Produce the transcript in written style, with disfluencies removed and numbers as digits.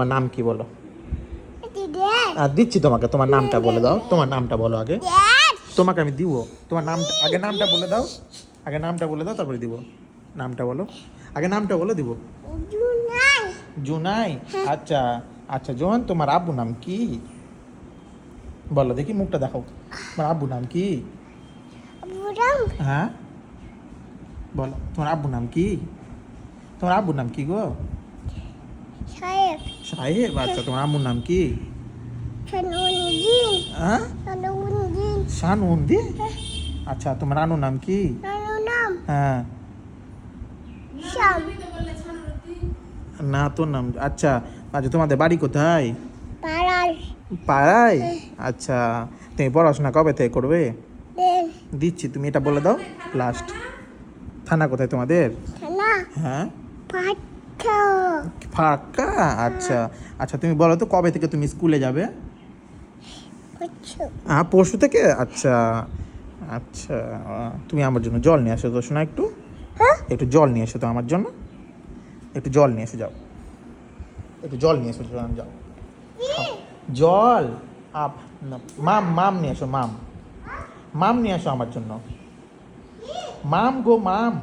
তোমার নাম কি বলো? দিচ্ছি তোমাকে, তোমার নামটা বলে দাও। তোমার নামটা বলো আগে। তোমাকে আমি দিব। তোমার নামটা আগে, নামটা বলে দাও। আগে নামটা বলে দাও, তারপরে দিব। নামটা বলো আগে, নামটা বলো, দিব। জুনাই। আচ্ছা আচ্ছা জোহান, তোমার আব্বু নাম কি বলো দেখি, মুখটা দেখাও। তোমার আব্বু নাম কি? হ্যাঁ বলো, তোমার আব্বু নাম কি? তোমার আব্বুর নাম কি গো? সাহেব। আচ্ছা তোমার আম্মুর নাম কি? হ্যাঁ, শানুন্দি। আচ্ছা তোমার নানুর নাম কি? হ্যাঁ না, তোর নাম। আচ্ছা আচ্ছা, তোমাদের বাড়ি কোথায়? পাড়ায়। আচ্ছা, তুমি পড়াশোনা কবে থেকে করবে? দিচ্ছি, তুমি এটা বলে দাও লাস্ট। থানা কোথায় তোমাদের? হ্যাঁ, ফাঁকা। আচ্ছা আচ্ছা, তুমি বলো তো কবে থেকে তুমি স্কুলে যাবে? হ্যাঁ, পরশু থেকে। আচ্ছা আচ্ছা, তুমি আমার জন্য জল নিয়ে আসো তো শোনা, একটু একটু জল নিয়ে এসো তো আমার জন্য। একটু জল নিয়ে এসে যাও, একটু জল নিয়ে এসো, যাও। জল। মাম মাম নিয়ে এসো, মাম মাম নিয়ে এসো আমার জন্য। মাম গো মাম।